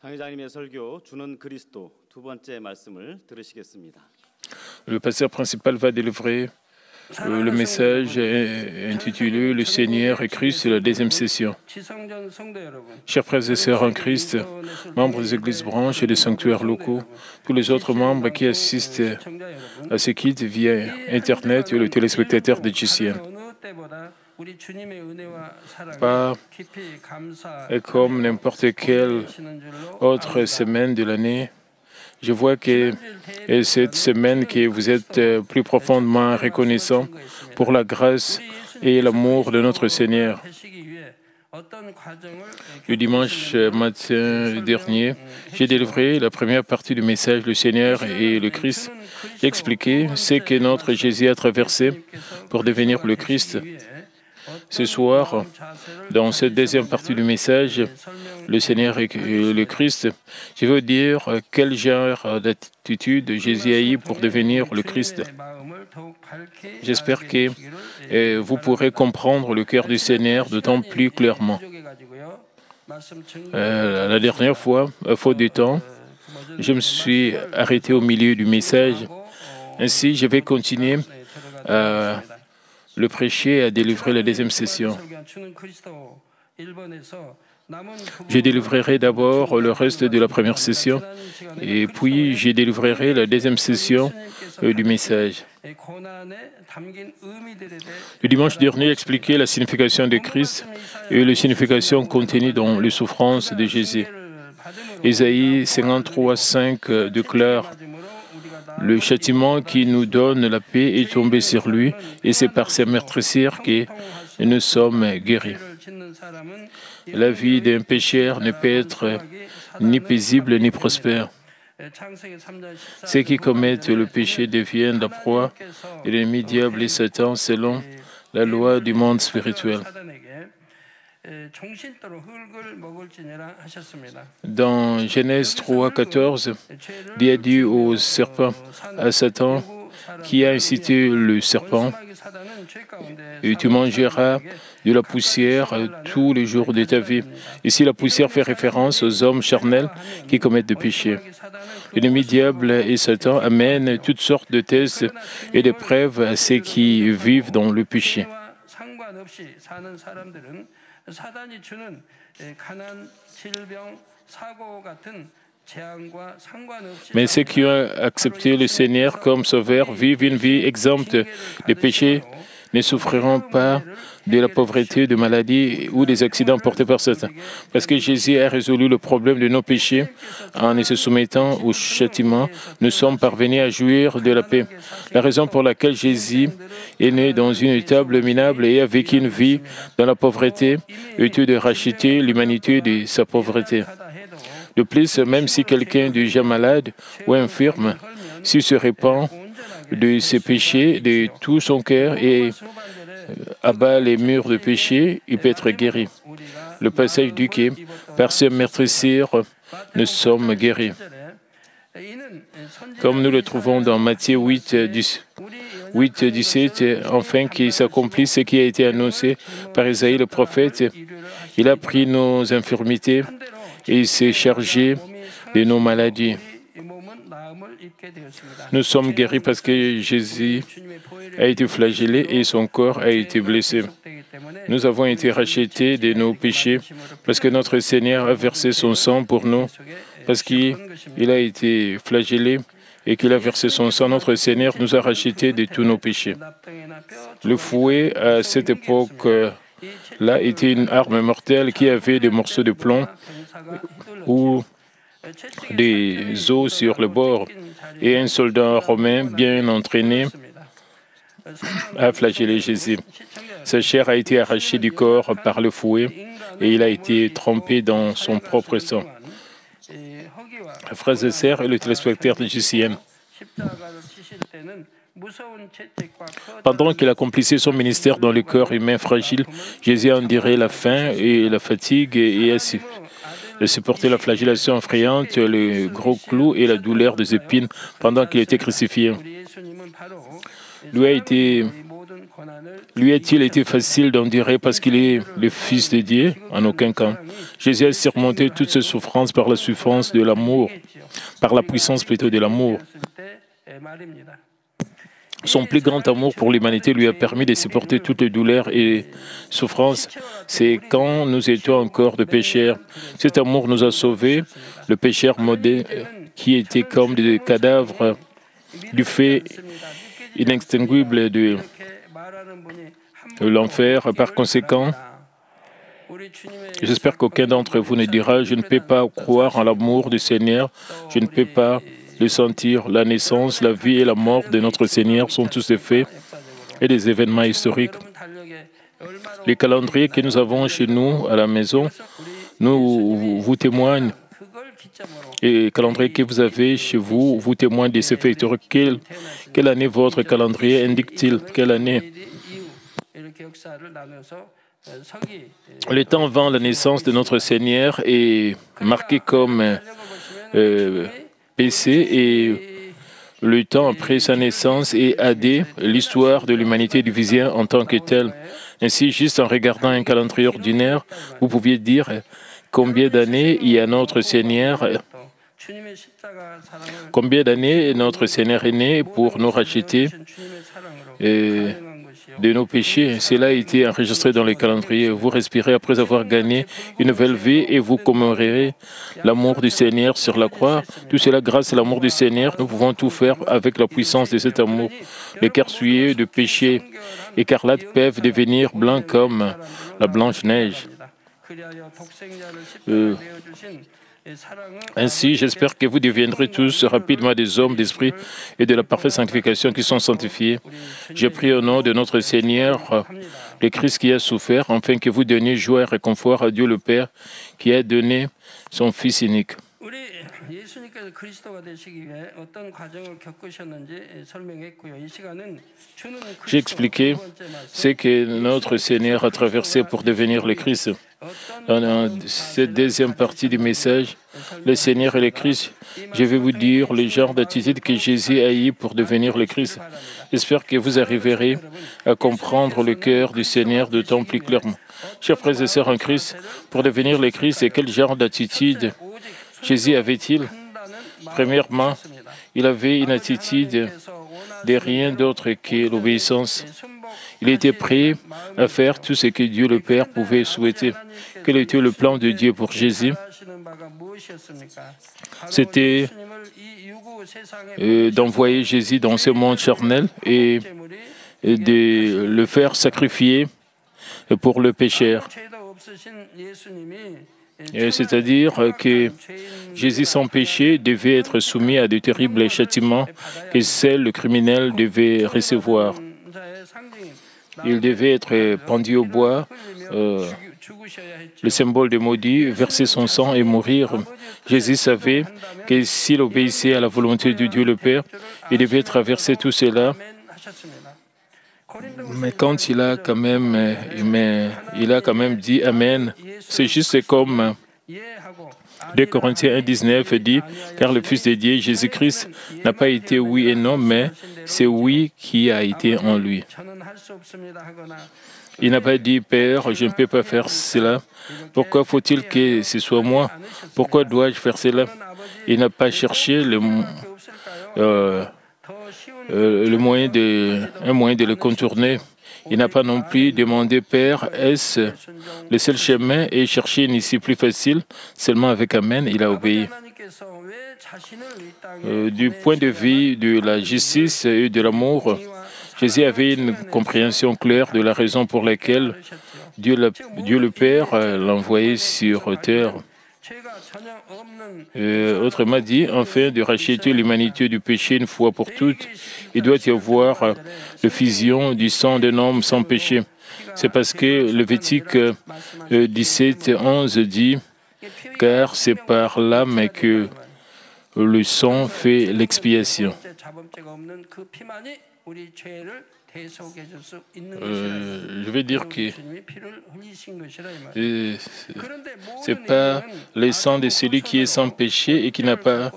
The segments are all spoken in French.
강회장님의 설교 주는 그리스도 두 번째 말씀을 들으시겠습니다. Le pasteur principal va délivrer le message intitulé Le Seigneur est Christ, c'est la deuxième session. Chers frères et sœurs en Christ, membres des églises branches et des sanctuaires locaux, tous les autres membres qui assistent à ce culte via Internet et les téléspectateurs de GCN. Pas comme n'importe quelle autre semaine de l'année, je vois que cette semaine que vous êtes plus profondément reconnaissants pour la grâce et l'amour de notre Seigneur. Le dimanche matin dernier, j'ai délivré la première partie du message « Le Seigneur et le Christ ». J'ai expliqué ce que notre Jésus a traversé pour devenir le Christ. Ce soir, dans cette deuxième partie du message, le Seigneur et le Christ, je veux dire quel genre d'attitude Jésus a eu pour devenir le Christ. J'espère que vous pourrez comprendre le cœur du Seigneur d'autant plus clairement. La dernière fois, à faute de temps, je me suis arrêté au milieu du message. Ainsi, je vais continuer à le prêcher et à délivrer la deuxième session. Je délivrerai d'abord le reste de la première session et puis je délivrerai la deuxième session du message. Le dimanche dernier, expliqué la signification de Christ et la signification contenue dans les souffrances de Jésus. Ésaïe 53:5 déclare: le châtiment qui nous donne la paix est tombé sur lui, et c'est par ses meurtrissures que nous sommes guéris. La vie d'un pécheur ne peut être ni paisible ni prospère. Ceux qui commettent le péché deviennent la proie de l'ennemi diable et Satan selon la loi du monde spirituel. Dans Genèse 3:14, Dieu a dit au serpent, à Satan, qui a incité le serpent, et tu mangeras de la poussière tous les jours de ta vie. Ici, la poussière fait référence aux hommes charnels qui commettent des péchés. L'ennemi diable et Satan amènent toutes sortes de tests et d'épreuves à ceux qui vivent dans le péché. Mais ceux qui ont accepté le Seigneur comme sauveur vivent une vie exempte des péchés, ne souffriront pas de la pauvreté, de maladies ou des accidents portés par Satan. Parce que Jésus a résolu le problème de nos péchés en se soumettant au châtiment, nous sommes parvenus à jouir de la paix. La raison pour laquelle Jésus est né dans une table minable et a vécu une vie dans la pauvreté était de racheter l'humanité de sa pauvreté. De plus, même si quelqu'un est déjà malade ou infirme, s'il se répand de ses péchés de tout son cœur et abat les murs de péché, il peut être guéri. Le passage dit que par ses meurtrissures, nous sommes guéris. Comme nous le trouvons dans Matthieu 8:17, enfin qu'il s'accomplisse ce qui a été annoncé par Ésaïe le prophète. Il a pris nos infirmités et il s'est chargé de nos maladies. Nous sommes guéris parce que Jésus a été flagellé et son corps a été blessé. Nous avons été rachetés de nos péchés parce que notre Seigneur a versé son sang pour nous, parce qu'il a été flagellé et qu'il a versé son sang. Notre Seigneur nous a rachetés de tous nos péchés. Le fouet, à cette époque-là, était une arme mortelle qui avait des morceaux de plomb ou des os sur le bord, et un soldat romain bien entraîné a flagellé Jésus. Sa chair a été arrachée du corps par le fouet et il a été trempé dans son propre sang. Frères et sœurs et le téléspectateur de GCN, pendant qu'il accomplissait son ministère dans le corps humain fragile, Jésus a enduré la faim et la fatigue et a supporté la flagellation effrayante, le gros clou et la douleur des épines pendant qu'il était crucifié. Lui a été Lui a-t-il été facile d'endurer parce qu'il est le Fils de Dieu? En aucun cas. Jésus a surmonté toutes ses souffrances par la souffrance de l'amour, par la puissance plutôt de l'amour. Son plus grand amour pour l'humanité lui a permis de supporter toutes les douleurs et souffrances. C'est quand nous étions encore de pécheurs. Cet amour nous a sauvés, le pécheur modèle qui était comme des cadavres du fait inextinguible de l'enfer. Par conséquent, j'espère qu'aucun d'entre vous ne dira « Je ne peux pas croire en l'amour du Seigneur, je ne peux pas le sentir. » La naissance, la vie et la mort de notre Seigneur sont tous des faits et des événements historiques. Les calendriers que nous avons chez nous à la maison vous témoignent. Et les calendriers que vous avez chez vous vous témoignent de ces faits historiques. Quelle année votre calendrier indique-t-il? Quelle année? Le temps avant la naissance de notre Seigneur est marqué comme PC et le temps après sa naissance est AD, l'histoire de l'humanité divisée en tant que telle. Ainsi, juste en regardant un calendrier ordinaire, vous pouviez dire combien d'années il y a notre Seigneur, combien d'années notre Seigneur est né pour nous racheter de nos péchés. Cela a été enregistré dans les calendriers. Vous respirez après avoir gagné une nouvelle vie et vous commemorerez l'amour du Seigneur sur la croix. Tout cela grâce à l'amour du Seigneur. Nous pouvons tout faire avec la puissance de cet amour. Les cœurs souillés de péché écarlate peuvent devenir blancs comme la blanche neige. Ainsi, j'espère que vous deviendrez tous rapidement des hommes d'esprit et de la parfaite sanctification qui sont sanctifiés. Je prie au nom de notre Seigneur, le Christ qui a souffert, afin que vous donniez joie et réconfort à Dieu le Père qui a donné son Fils unique. J'ai expliqué ce que notre Seigneur a traversé pour devenir le Christ. Dans cette deuxième partie du message, le Seigneur et le Christ, je vais vous dire le genre d'attitude que Jésus a eu pour devenir le Christ. J'espère que vous arriverez à comprendre le cœur du Seigneur d'autant plus clairement. Chers frères et sœurs en Christ, pour devenir le Christ, et quel genre d'attitude Jésus avait-il? Premièrement, il avait une attitude de rien d'autre que l'obéissance. Il était prêt à faire tout ce que Dieu le Père pouvait souhaiter. Quel était le plan de Dieu pour Jésus? C'était d'envoyer Jésus dans ce monde charnel et de le faire sacrifier pour le pécheur. C'est-à-dire que Jésus sans péché devait être soumis à de terribles châtiments que seul le criminel devait recevoir. Il devait être pendu au bois, le symbole de maudit, verser son sang et mourir. Jésus savait que s'il obéissait à la volonté de Dieu le Père, il devait traverser tout cela. Mais quand il a quand même dit Amen, c'est juste comme 2 Corinthiens 1,19 dit, car le Fils de Dieu, Jésus-Christ, n'a pas été oui et non, mais c'est oui qui a été en lui. Il n'a pas dit, Père, je ne peux pas faire cela. Pourquoi faut-il que ce soit moi? Pourquoi dois-je faire cela? Il n'a pas cherché un moyen de le contourner. Il n'a pas non plus demandé, Père, est-ce le seul chemin et chercher une issue plus facile? Seulement avec Amen, il a obéi. Du point de vue de la justice et de l'amour, Jésus avait une compréhension claire de la raison pour laquelle Dieu le Père l'a envoyé sur terre. Autrement dit, afin de racheter l'humanité du péché une fois pour toutes, il doit y avoir l'effusion du sang d'un homme sans péché. C'est parce que Lévitique 17:11 dit « Car c'est par l'âme que le sang fait l'expiation ». Je vais dire que ce n'est pas le sang de celui qui est sans péché et qui n'a pas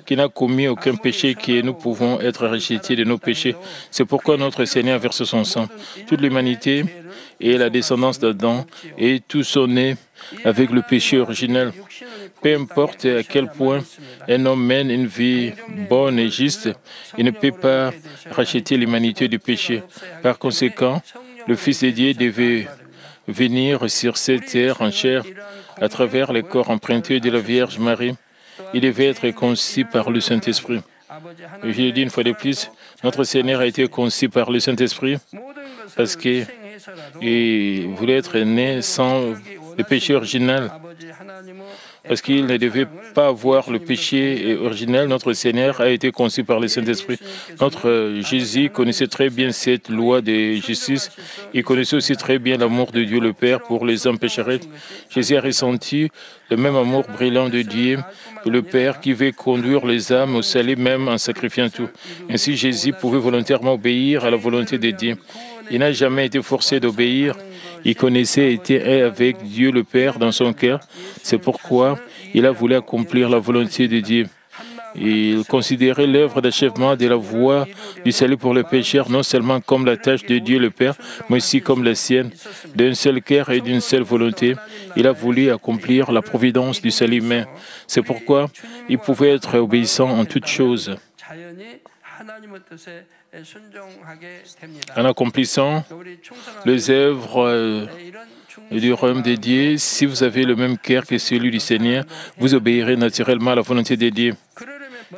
qui n'a commis aucun péché, que nous pouvons être rachetés de nos péchés. C'est pourquoi notre Seigneur verse son sang. Toute l'humanité est la descendance d'Adam et tous sont nés avec le péché originel. Peu importe à quel point un homme mène une vie bonne et juste, il ne peut pas racheter l'humanité du péché. Par conséquent, le Fils de Dieu devait venir sur cette terre en chair à travers les corps empruntés de la Vierge Marie. Il devait être conçu par le Saint-Esprit. Je l'ai dit une fois de plus, notre Seigneur a été conçu par le Saint-Esprit parce qu'il voulait être né sans le péché original. Parce qu'il ne devait pas avoir le péché originel, notre Seigneur a été conçu par le Saint-Esprit. Notre Jésus connaissait très bien cette loi de justice. Il connaissait aussi très bien l'amour de Dieu le Père pour les hommes péchereux. Jésus a ressenti le même amour brillant de Dieu, le Père, qui veut conduire les âmes au salut même en sacrifiant tout. Ainsi, Jésus pouvait volontairement obéir à la volonté de Dieu. Il n'a jamais été forcé d'obéir. Il connaissait et était avec Dieu le Père dans son cœur. C'est pourquoi il a voulu accomplir la volonté de Dieu. Il considérait l'œuvre d'achèvement de la voie du salut pour le pécheur non seulement comme la tâche de Dieu le Père, mais aussi comme la sienne. D'un seul cœur et d'une seule volonté, il a voulu accomplir la providence du salut humain. C'est pourquoi il pouvait être obéissant en toutes choses. En accomplissant les œuvres du royaume de Dieu, si vous avez le même cœur que celui du Seigneur, vous obéirez naturellement à la volonté de Dieu.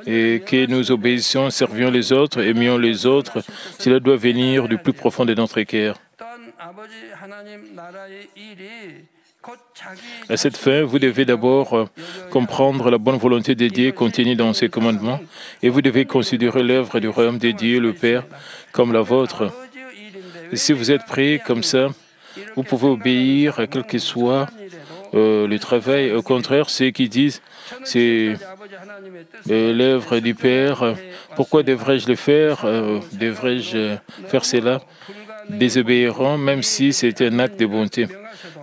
Et que nous obéissions, servions les autres, aimions les autres, cela doit venir du plus profond de notre cœur. À cette fin, vous devez d'abord comprendre la bonne volonté de Dieu contenue dans ses commandements et vous devez considérer l'œuvre du royaume de Dieu, le Père, comme la vôtre. Et si vous êtes prêts comme ça, vous pouvez obéir à quel que soit le travail. Au contraire, ceux qui disent c'est l'œuvre du Père, pourquoi devrais-je le faire? Devrais-je faire cela? Désobéiront, même si c'est un acte de bonté.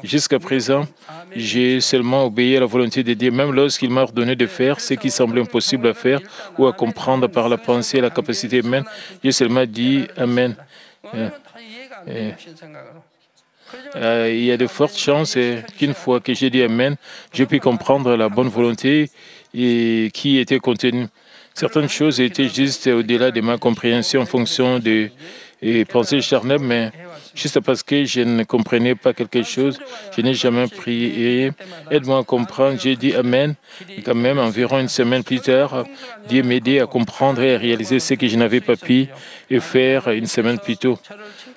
Jusqu'à présent, j'ai seulement obéi à la volonté de Dieu, même lorsqu'il m'a ordonné de faire ce qui semblait impossible à faire ou à comprendre par la pensée et la capacité humaine. J'ai seulement dit Amen. Il y a de fortes chances qu'une fois que j'ai dit Amen, je puis comprendre la bonne volonté qui était contenue. Certaines choses étaient juste au-delà de ma compréhension en fonction des pensées charnelles, mais juste parce que je ne comprenais pas quelque chose, je n'ai jamais prié. Aide-moi à comprendre. J'ai dit Amen. Et quand même, environ une semaine plus tard, Dieu m'aidait à comprendre et à réaliser ce que je n'avais pas pu faire une semaine plus tôt.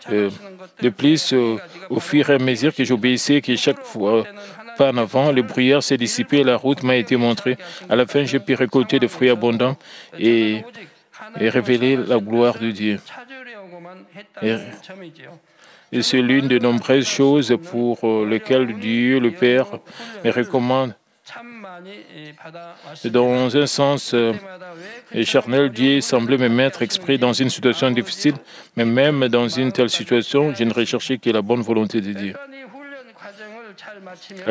De plus, au fur et à mesure que j'obéissais, que chaque fois pas en avant, le brouillard s'est dissipé et la route m'a été montrée. À la fin, j'ai pu récolter des fruits abondants et révéler la gloire de Dieu. Et c'est l'une des nombreuses choses pour lesquelles Dieu, le Père, me recommande. Dans un sens charnel, Dieu semblait me mettre exprès dans une situation difficile, mais même dans une telle situation, je ne recherchais que la bonne volonté de Dieu.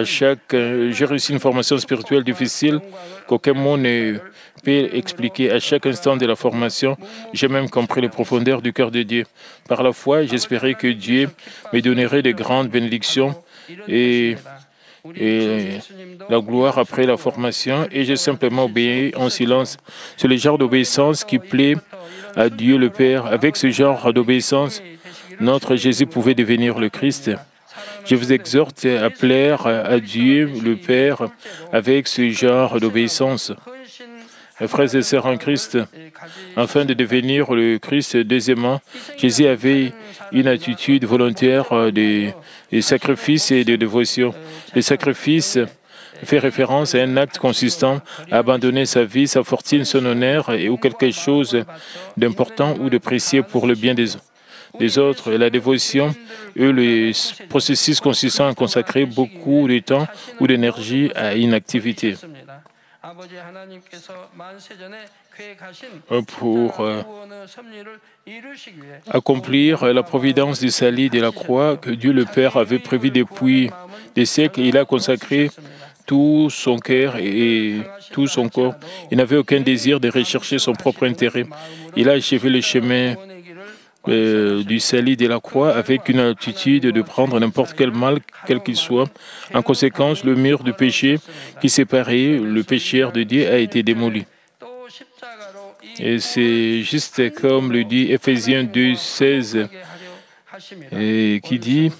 J'ai réussi une formation spirituelle difficile qu'aucun mot ne peut expliquer. À chaque instant de la formation, j'ai même compris les profondeurs du cœur de Dieu. Par la foi, j'espérais que Dieu me donnerait de grandes bénédictions et la gloire après la formation, et j'ai simplement obéi en silence. C'est le genre d'obéissance qui plaît à Dieu le Père. Avec ce genre d'obéissance, notre Jésus pouvait devenir le Christ. Je vous exhorte à plaire à Dieu le Père avec ce genre d'obéissance. Frères et sœurs en Christ, afin de devenir le Christ, deuxièmement, Jésus avait une attitude volontaire de sacrifice et de dévotion. Le sacrifice fait référence à un acte consistant à abandonner sa vie, sa fortune, son honneur ou quelque chose d'important ou de précieux pour le bien des autres. Et la dévotion est le processus consistant à consacrer beaucoup de temps ou d'énergie à une activité. Pour accomplir la providence du salut de la croix que Dieu le Père avait prévu depuis des siècles, il a consacré tout son cœur et tout son corps. Il n'avait aucun désir de rechercher son propre intérêt. Il a achevé le chemin du salut de la croix avec une attitude de prendre n'importe quel mal, quel qu'il soit. En conséquence, le mur du péché qui séparait le pécheur de Dieu a été démoli. Et c'est juste comme le dit Éphésiens 2, 16, qui dit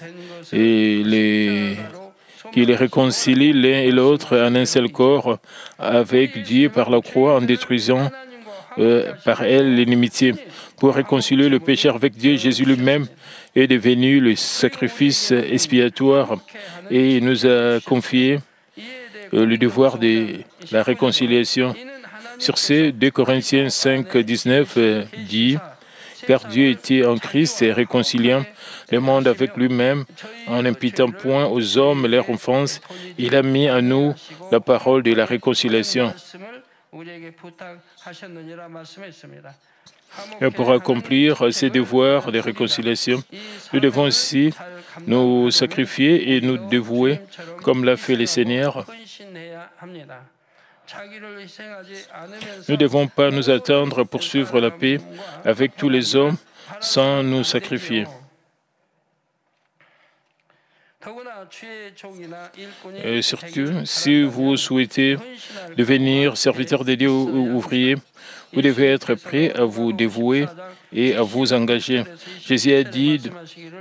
qu'il réconcilie l'un et l'autre en un seul corps avec Dieu par la croix en détruisant par elle l'inimitié. Pour réconcilier le pécheur avec Dieu, Jésus lui-même est devenu le sacrifice expiatoire et il nous a confié le devoir de la réconciliation. Sur ce, 2 Corinthiens 5, 19 dit « Car Dieu était en Christ et réconciliant le monde avec lui-même, en n'imputant point aux hommes leur offense, il a mis à nous la parole de la réconciliation. » Et pour accomplir ces devoirs de réconciliation, nous devons aussi nous sacrifier et nous dévouer, comme l'a fait le Seigneur. Nous ne devons pas nous attendre à poursuivre la paix avec tous les hommes sans nous sacrifier. Et surtout, si vous souhaitez devenir serviteur de Dieu ou ouvrier, vous devez être prêt à vous dévouer et à vous engager. Jésus a dit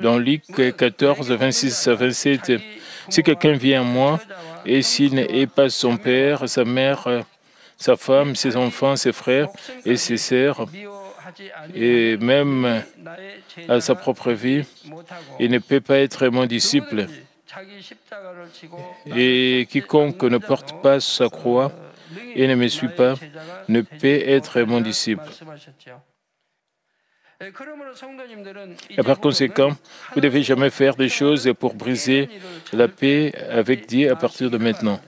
dans Luc 14, 26 à 27, « Si quelqu'un vient à moi, et s'il n'est pas son père, sa mère, sa femme, ses enfants, ses frères et ses sœurs, et même à sa propre vie, il ne peut pas être mon disciple. Et quiconque ne porte pas sa croix et ne me suit pas ne peut être mon disciple. » Et par conséquent, vous ne devez jamais faire des choses pour briser la paix avec Dieu à partir de maintenant.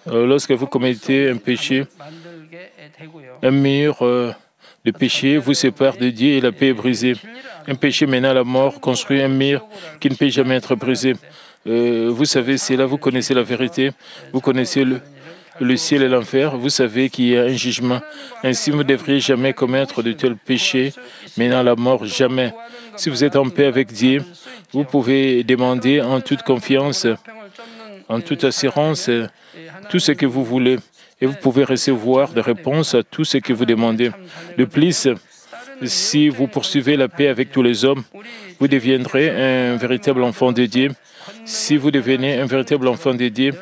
Lorsque vous commettez un péché, un mur de péché vous sépare de Dieu et la paix est brisée. Un péché menant à la mort construit un mur qui ne peut jamais être brisé. Vous savez, c'est là, vous connaissez la vérité, vous connaissez le ciel et l'enfer, vous savez qu'il y a un jugement. Ainsi, vous ne devriez jamais commettre de tels péchés menant à la mort, jamais. Si vous êtes en paix avec Dieu, vous pouvez demander en toute confiance, en toute assurance, tout ce que vous voulez. Et vous pouvez recevoir des réponses à tout ce que vous demandez. De plus, si vous poursuivez la paix avec tous les hommes, vous deviendrez un véritable enfant de Dieu. Si vous devenez un véritable enfant de Dieu,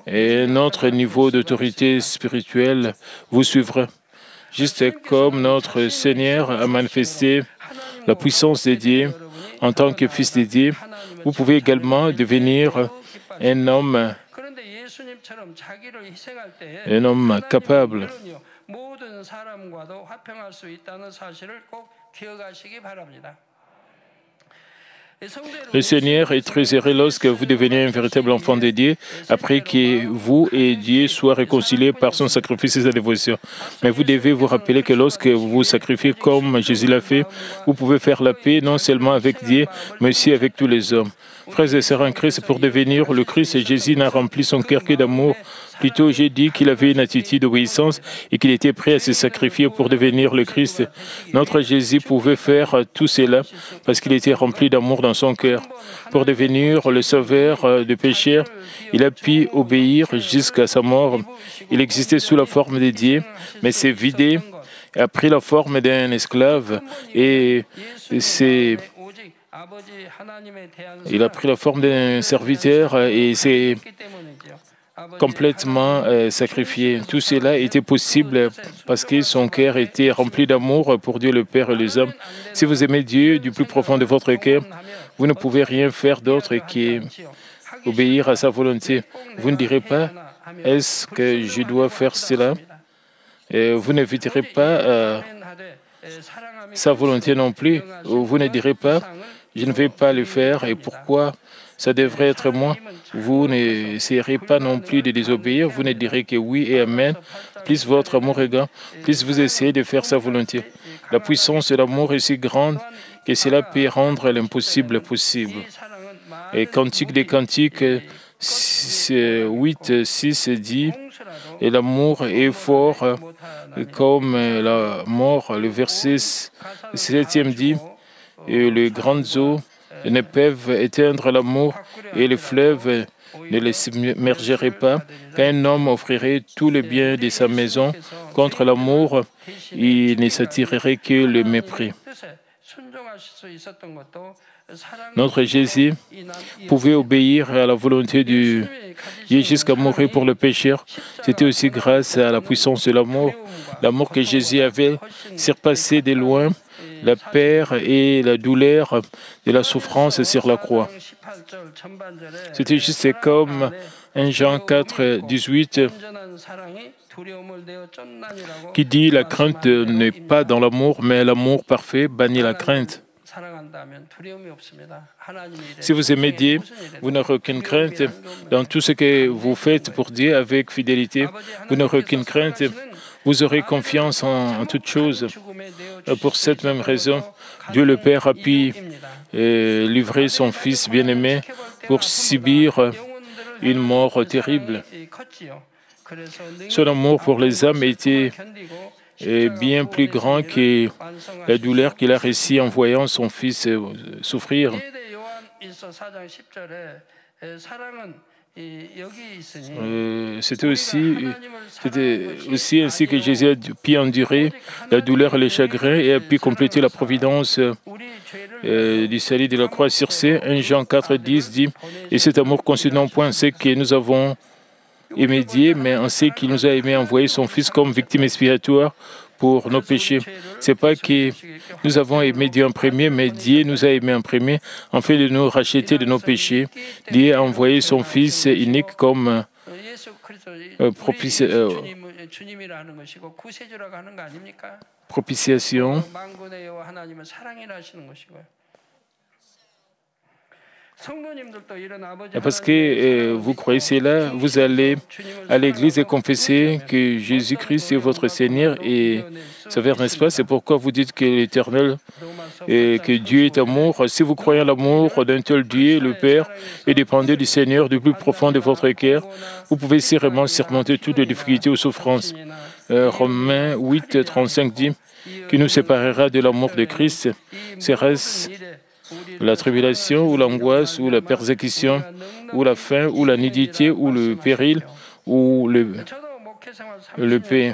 et notre niveau d'autorité spirituelle vous suivra. Juste comme notre Seigneur a manifesté la puissance de Dieu en tant que fils de Dieu, vous pouvez également devenir un homme capable. Le Seigneur est très heureux lorsque vous devenez un véritable enfant de Dieu, après que vous et Dieu soient réconciliés par son sacrifice et sa dévotion. Mais vous devez vous rappeler que lorsque vous vous sacrifiez comme Jésus l'a fait, vous pouvez faire la paix non seulement avec Dieu, mais aussi avec tous les hommes. Frères et sœurs en Christ, pour devenir le Christ, Jésus n'a rempli son cœur que d'amour. Plutôt, j'ai dit qu'il avait une attitude d'obéissance et qu'il était prêt à se sacrifier pour devenir le Christ. Notre Jésus pouvait faire tout cela parce qu'il était rempli d'amour dans son cœur. Pour devenir le sauveur des pécheurs, il a pu obéir jusqu'à sa mort. Il existait sous la forme de Dieu, mais s'est vidé, a pris la forme d'un esclave et il a pris la forme d'un serviteur et s'est complètement sacrifié. Tout cela était possible parce que son cœur était rempli d'amour pour Dieu le Père et les hommes. Si vous aimez Dieu du plus profond de votre cœur, vous ne pouvez rien faire d'autre qu'obéir à sa volonté. Vous ne direz pas « Est-ce que je dois faire cela ?» Vous n'éviterez pas sa volonté non plus. Vous ne direz pas « Je ne vais pas le faire et pourquoi ça devrait être moi ?» Vous n'essayerez pas non plus de désobéir. Vous ne direz que oui et amen. Plus votre amour est grand, plus vous essayez de faire sa volonté. La puissance de l'amour est si grande que cela peut rendre l'impossible possible. Et Cantique des Cantiques 8, 6 dit, et l'amour est fort comme la mort. Le verset 7e dit, et les grandes eaux ne peuvent éteindre l'amour, et les fleuves ne les submergeraient pas. Qu'un homme offrirait tous les biens de sa maison contre l'amour, il ne s'attirerait que le mépris. Notre Jésus pouvait obéir à la volonté de Dieu jusqu'à mourir pour le pécheur. C'était aussi grâce à la puissance de l'amour. L'amour que Jésus avait surpassé de loin la peur et la douleur de la souffrance sur la croix. C'était juste comme 1 Jean 4, 18 qui dit « La crainte n'est pas dans l'amour, mais l'amour parfait bannit la crainte ». Si vous aimez Dieu, vous n'aurez aucune crainte dans tout ce que vous faites pour Dieu avec fidélité. Vous n'aurez aucune crainte. Vous aurez confiance en toutes choses. Pour cette même raison, Dieu le Père a pu livrer son Fils bien-aimé pour subir une mort terrible. Son amour pour les âmes était bien plus grand que la douleur qu'il a reçue en voyant son Fils souffrir. C'était aussi ainsi que Jésus a pu endurer la douleur et le chagrin et a pu compléter la providence du salut de la croix sur ces. 1 Jean 4, 10 dit « Et cet amour consiste non point en ce que nous avons aimé Dieu, mais en ce qu'il nous a aimé envoyer son Fils comme victime expiatoire pour nos péchés. » Ce n'est pas que nous avons aimé Dieu en premier, mais Dieu nous a aimés en premier, afin de nous racheter de nos péchés. Dieu a envoyé son Fils unique comme propitiation. Parce que vous croyez cela, vous allez à l'église et confesser que Jésus-Christ est votre Seigneur et Sauveur, n'est-ce pas? C'est pourquoi vous dites que l'Éternel et que Dieu est amour. Si vous croyez en l'amour d'un tel Dieu, le Père, et dépendez du Seigneur du plus profond de votre cœur, vous pouvez sûrement surmonter toutes les difficultés ou souffrances. Romains 8, 35 dit « Qui nous séparera de l'amour de Christ? Serait-ce la tribulation, ou l'angoisse, ou la persécution, ou la faim, ou la nudité, ou le péril, ou le paix. »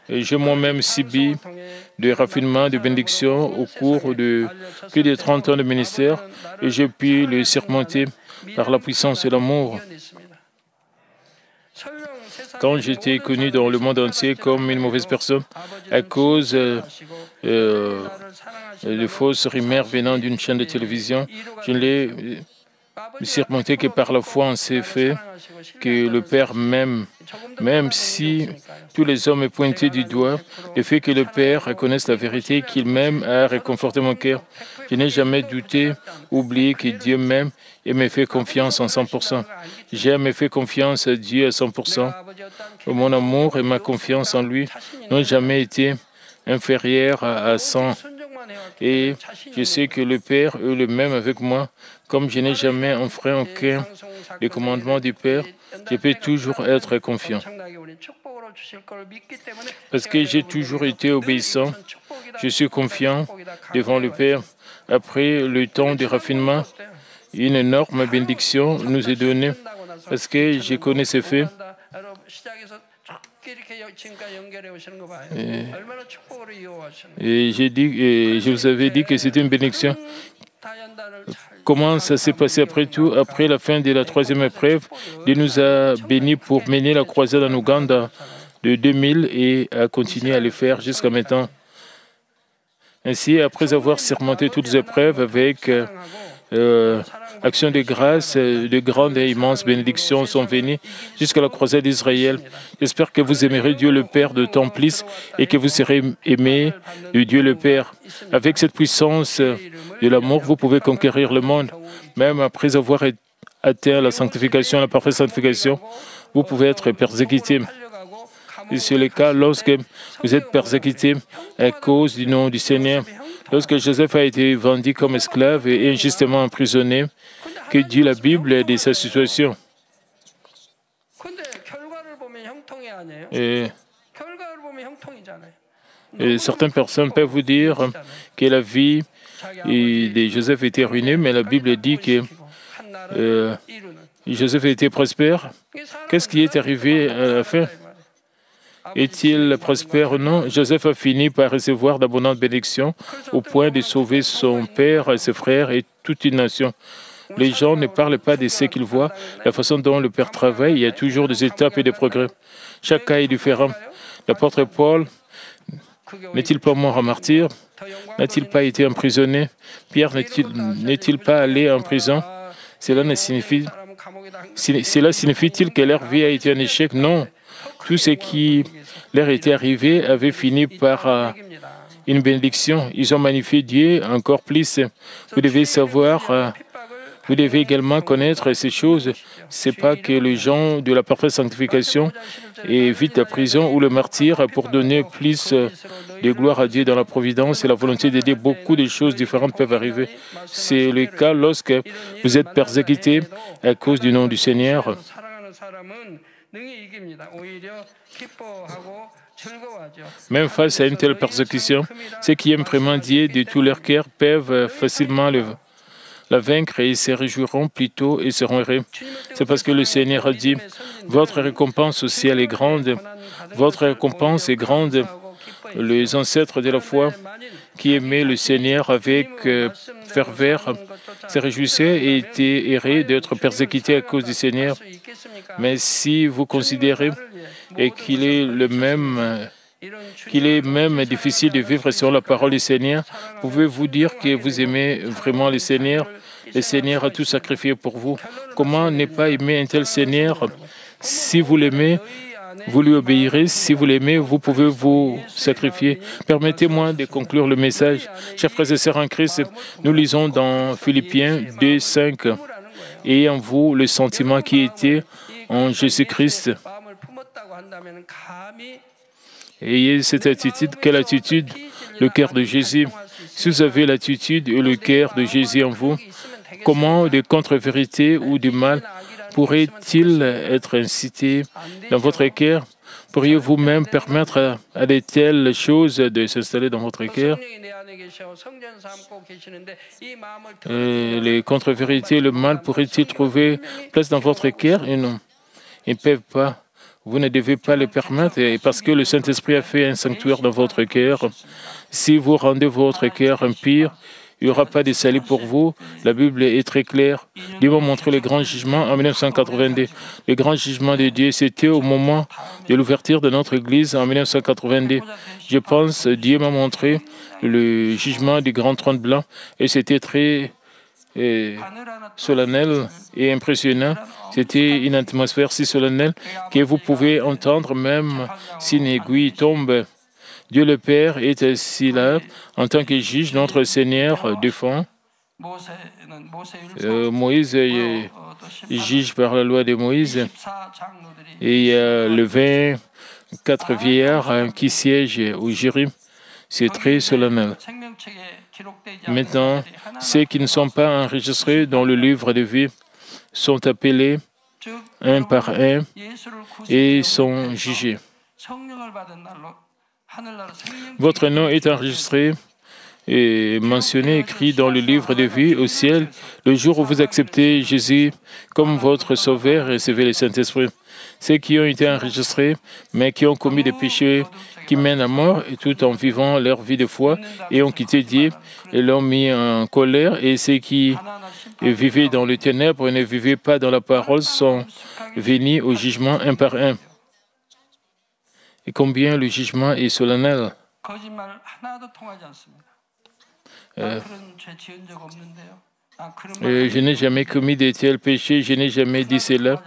Et j'ai moi-même subi des raffinements, de bénédictions au cours de plus de 30 ans de ministère et j'ai pu le surmonter par la puissance de l'amour. Quand j'étais connu dans le monde entier comme une mauvaise personne à cause de fausses rumeurs venant d'une chaîne de télévision, je ne l'ai surmonté que par la foi en ces faits que le Père m'aime, même si tous les hommes me pointaient du doigt, le fait que le Père reconnaisse la vérité, qu'il m'aime, a réconforté mon cœur. Je n'ai jamais douté, oublié que Dieu m'aime et me fait confiance en 100%. J'ai jamais fait confiance à Dieu à 100%. Mon amour et ma confiance en lui n'ont jamais été inférieurs à 100. Et je sais que le Père est le même avec moi. Comme je n'ai jamais enfreint aucun des commandements du Père, je peux toujours être confiant. Parce que j'ai toujours été obéissant, je suis confiant devant le Père. Après le temps de raffinement, une énorme bénédiction nous est donnée parce que je connais ces faits. Et je vous avais dit que c'était une bénédiction. Comment ça s'est passé après tout? Après la fin de la troisième épreuve, Dieu nous a bénis pour mener la croisade en Ouganda de 2000 et a continué à le faire jusqu'à maintenant. Ainsi, après avoir surmonté toutes les épreuves avec action de grâce, de grandes et immenses bénédictions sont venues jusqu'à la croisade d'Israël. J'espère que vous aimerez Dieu le Père de temps plus et que vous serez aimés de Dieu le Père. Avec cette puissance de l'amour, vous pouvez conquérir le monde. Même après avoir atteint la sanctification, la parfaite sanctification, vous pouvez être persécuté. Et c'est le cas lorsque vous êtes persécuté à cause du nom du Seigneur. Lorsque Joseph a été vendu comme esclave et injustement emprisonné, que dit la Bible de sa situation? Et certaines personnes peuvent vous dire que la vie de Joseph était ruinée, mais la Bible dit que Joseph était prospère. Qu'est-ce qui est arrivé à la fin? Est-il prospère ou non? Joseph a fini par recevoir d'abondantes bénédictions au point de sauver son père, ses frères et toute une nation. Les gens ne parlent pas de ce qu'ils voient, la façon dont le Père travaille. Il y a toujours des étapes et des progrès. Chaque cas est différent. L'apôtre Paul n'est-il pas mort en martyr? N'a-t-il pas été emprisonné? Pierre n'est-il pas allé en prison? Cela signifie-t-il que leur vie a été un échec? Non. Tout ce qui leur était arrivé avait fini par une bénédiction. Ils ont magnifié Dieu encore plus. Vous devez savoir, vous devez également connaître ces choses. Ce n'est pas que les gens de la parfaite sanctification évitent la prison ou le martyr pour donner plus de gloire à Dieu dans la providence et la volonté d'aider. Beaucoup de choses différentes peuvent arriver. C'est le cas lorsque vous êtes persécuté à cause du nom du Seigneur. Même face à une telle persécution, ceux qui aiment vraiment Dieu de tout leur cœur peuvent facilement la vaincre et ils se réjouiront plutôt et seront heureux. C'est parce que le Seigneur a dit, votre récompense au ciel est grande, votre récompense est grande. Les ancêtres de la foi qui aimaient le Seigneur avec ferveur se réjouissaient et étaient heureux d'être persécutés à cause du Seigneur. Mais si vous considérez qu'il est même difficile de vivre selon la parole du Seigneur, pouvez-vous dire que vous aimez vraiment le Seigneur? Le Seigneur a tout sacrifié pour vous. Comment ne pas aimer un tel Seigneur? Si vous l'aimez, vous lui obéirez. Si vous l'aimez, vous pouvez vous sacrifier. Permettez-moi de conclure le message. Chers frères et sœurs en Christ, nous lisons dans Philippiens 2, 5. Ayez en vous le sentiment qui était en Jésus-Christ. Ayez cette attitude. Quelle attitude? Le cœur de Jésus. Si vous avez l'attitude et le cœur de Jésus en vous, comment des contre-vérités ou du mal pourraient-ils être incités dans votre cœur? Pourriez-vous même permettre à de telles choses de s'installer dans votre cœur? Les contre-vérités, le mal pourrait-il trouver place dans votre cœur? Et non, ils ne peuvent pas. Vous ne devez pas le permettre parce que le Saint-Esprit a fait un sanctuaire dans votre cœur. Si vous rendez votre cœur impur, il n'y aura pas de salut pour vous. La Bible est très claire. Dieu m'a montré le grand jugement en 1982. Le grand jugement de Dieu, c'était au moment de l'ouverture de notre Église en 1982. Je pense Dieu m'a montré le jugement du grand trône blanc et c'était très solennel et impressionnant. C'était une atmosphère si solennelle que vous pouvez entendre même si une aiguille tombe. Dieu le Père est assis là en tant que juge. Notre Seigneur défend. Moïse juge par la loi de Moïse. Et il y a le 24 vieillards qui siègent au jury. C'est très solennel. Maintenant, ceux qui ne sont pas enregistrés dans le livre de vie sont appelés un par un et sont jugés. Votre nom est enregistré et mentionné, écrit dans le livre de vie au ciel, le jour où vous acceptez Jésus comme votre sauveur et recevez le Saint-Esprit. Ceux qui ont été enregistrés, mais qui ont commis des péchés qui mènent à mort, et tout en vivant leur vie de foi, et ont quitté Dieu, et l'ont mis en colère, et ceux qui vivaient dans les ténèbres et ne vivaient pas dans la parole sont venus au jugement un par un. Et combien le jugement est solennel. Je n'ai jamais commis de tels péchés, je n'ai jamais dit cela.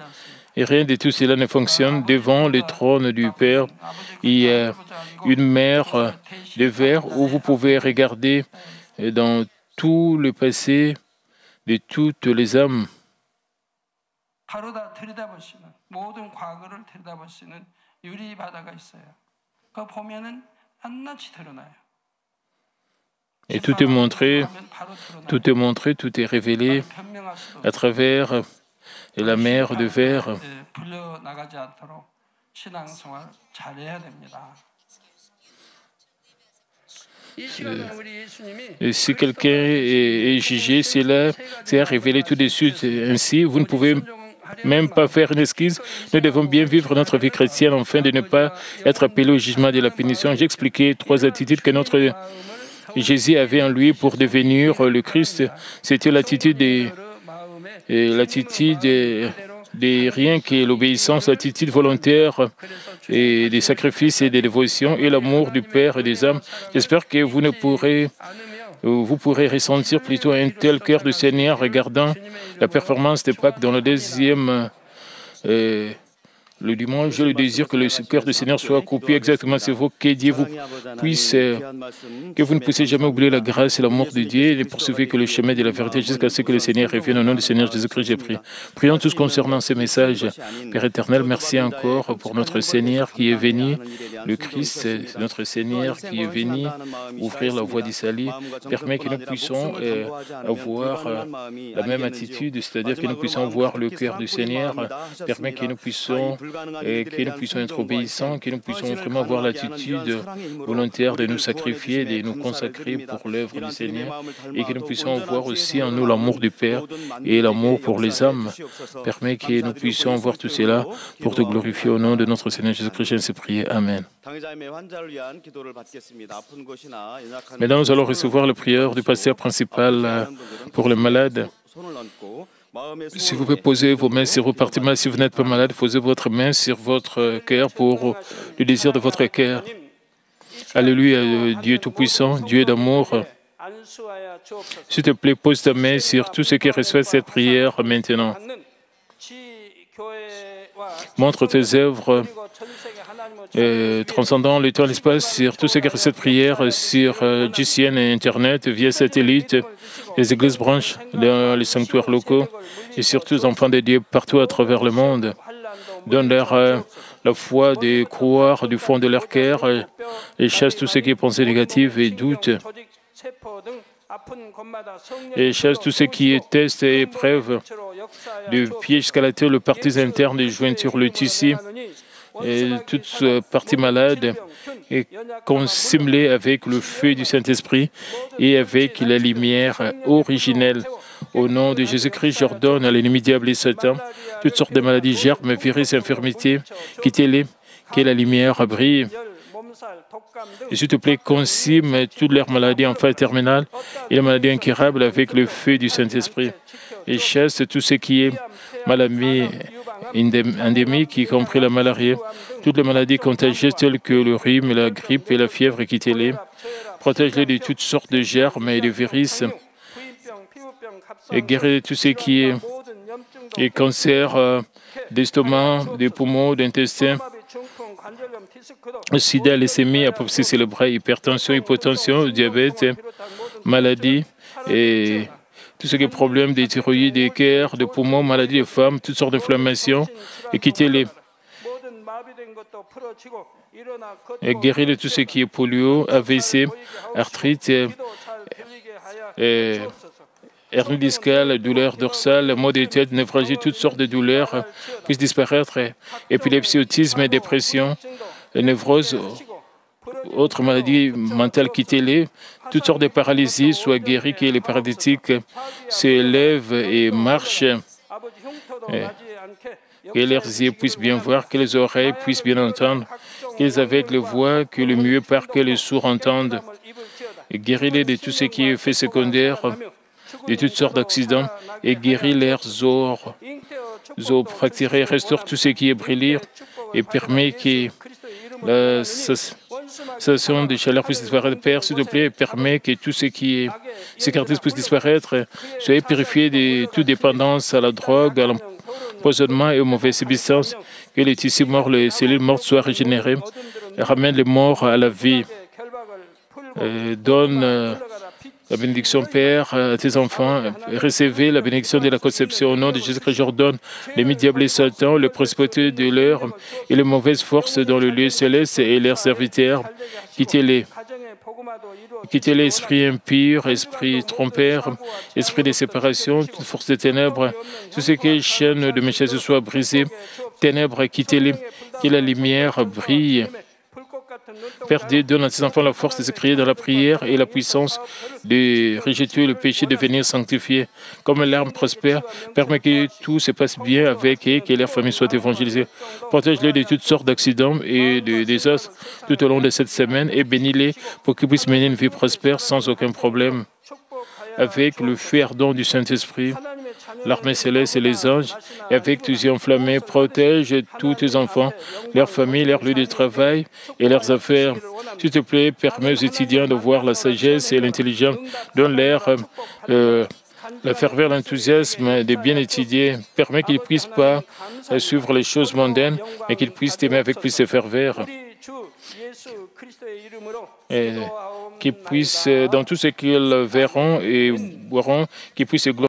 Et rien de tout cela ne fonctionne. Devant le trône du Père, il y a une mer de verre où vous pouvez regarder dans tout le passé de toutes les âmes. Et tout est montré, tout est révélé à travers la mer de verre. Et si quelqu'un est jugé, c'est à révéler tout de suite. Ainsi, vous ne pouvez même pas faire une esquisse. Nous devons bien vivre notre vie chrétienne afin de ne pas être appelés au jugement de la punition. J'ai expliqué 3 attitudes que notre Jésus avait en lui pour devenir le Christ. C'était l'attitude des rien qui est l'obéissance, l'attitude volontaire et des sacrifices et des dévotions et l'amour du Père et des âmes. J'espère que vous pourrez ressentir plutôt un tel cœur du Seigneur regardant la performance de Pâques dans le deuxième le dimanche. Je le désire que le cœur du Seigneur soit coupé exactement sur vous, que Dieu vous puisse, que vous ne puissiez jamais oublier la grâce et l'amour de Dieu et poursuivre que le chemin de la vérité jusqu'à ce que le Seigneur revienne. Au nom du Seigneur Jésus-Christ, j'ai prié. Prions tous concernant ces messages. Père éternel, merci encore pour notre Seigneur qui est venu, le Christ, notre Seigneur qui est venu ouvrir la voie du salut. Permets que nous puissions avoir la même attitude, c'est-à-dire que nous puissions voir le cœur du Seigneur. Permets que nous puissions être obéissants, que nous puissions vraiment avoir l'attitude volontaire de nous sacrifier, de nous consacrer pour l'œuvre du Seigneur, et que nous puissions voir aussi en nous l'amour du Père et l'amour pour les âmes. Permets que nous puissions voir tout cela pour te glorifier au nom de notre Seigneur Jésus-Christ. Ainsi prié. Amen. Maintenant, nous allons recevoir la prière du pasteur principal pour les malades. Si vous pouvez poser vos mains sur vos parties malades, si vous n'êtes pas malade, posez votre main sur votre cœur pour le désir de votre cœur. Alléluia, Dieu Tout-Puissant, Dieu d'amour. S'il te plaît, pose ta main sur tous ceux qui reçoivent cette prière maintenant. Montre tes œuvres transcendant le temps et l'espace sur tous ceux qui reçoivent cette prière sur GCN et Internet, via satellite, les églises branches, les sanctuaires locaux et surtout les enfants de Dieu partout à travers le monde. Donne-leur la foi de croire du fond de leur cœur et chasse tout ce qui est pensée négative et doute. Et chasse tout ce qui est test et épreuve, du pied jusqu'à la tête, le parties internes, les jointures, le tissu, et toute partie malade, et consume-les avec le feu du Saint-Esprit et avec la lumière originelle. Au nom de Jésus-Christ, j'ordonne à l'ennemi diable et Satan toutes sortes de maladies, germes, virus, infirmités, quittez-les, que la lumière brille. Et s'il te plaît, consume toutes leurs maladies en phase terminale et les maladies incurables avec le feu du Saint-Esprit. Et chasse tout ce qui est maladie endémique, y compris la malaria, toutes les maladies contagieuses telles que le rhume, la grippe et la fièvre, quittez-les. Protège-les de toutes sortes de germes et de virus. Et guéris tout ce qui est cancer d'estomac, des poumons, d'intestin, sida, leucémie, apoplexie cérébrale, hypertension, hypotension, diabète, maladie et tout ce qui est problème des thyroïdes, des cœurs, des poumons, maladies des femmes, toutes sortes d'inflammations, et quittez-les. Et guéris de tout ce qui est polio, AVC, arthrite, hernie discale, douleur dorsale, maux de tête, névralgie, toutes sortes de douleurs puissent disparaître, épilepsie, autisme, dépression, névrose, autres maladies mentales, quittez-les. Toutes sortes de paralysies soient guéries, que les paralytiques s'élèvent et marchent, que leurs yeux puissent bien voir, que les oreilles puissent bien entendre, que les aveugles voient, que le muet parle, que les sourds entendent. Et guéris-les de tout ce qui est fait secondaire, de toutes sortes d'accidents, et guéris leurs os fracturés, restaure tout ce qui est brûlé, et permet que la sensation de chaleur puisse disparaître. Père, s'il te plaît, permet que tout ce qui est cicatrice puisse disparaître. Soyez purifiés de toute dépendance à la drogue, à l'empoisonnement et aux mauvaises substances. Que les tissus morts, les cellules mortes soient régénérées. Ramène les morts à la vie. Donne La bénédiction, Père, à tes enfants. Recevez la bénédiction de la conception. Au nom de Jésus-Christ, j'ordonne les mi-diables et Satan, les principautés de l'air et les mauvaises forces dans le lieu céleste et leurs serviteurs. Quittez-les. Quittez l'esprit impur, esprit trompeur, esprit de séparation, toute force de ténèbres, tout ce qui est chaîne de méchanceté soit brisé. Ténèbres, quittez-les. Que la lumière brille. Père Dieu, donne à tes enfants la force de se crier dans la prière et la puissance de rejeter le péché, de devenir sanctifié. Comme l'arme prospère, permet que tout se passe bien avec et que leur famille soit évangélisée. Protège-les de toutes sortes d'accidents et de désastres tout au long de cette semaine et bénis-les pour qu'ils puissent mener une vie prospère sans aucun problème. Avec le feu ardent du Saint-Esprit, l'armée céleste et les anges, et avec tes yeux enflammés, protège tous tes enfants, leurs familles, leurs lieux de travail et leurs affaires. S'il te plaît, permets aux étudiants de voir la sagesse et l'intelligence. Donne-leur la ferveur, l'enthousiasme de bien étudier. Permets qu'ils ne puissent pas suivre les choses mondaines, mais qu'ils puissent t'aimer avec plus de ferveur. Et qu'ils puissent, dans tout ce qu'ils verront et boiront, qu'ils puissent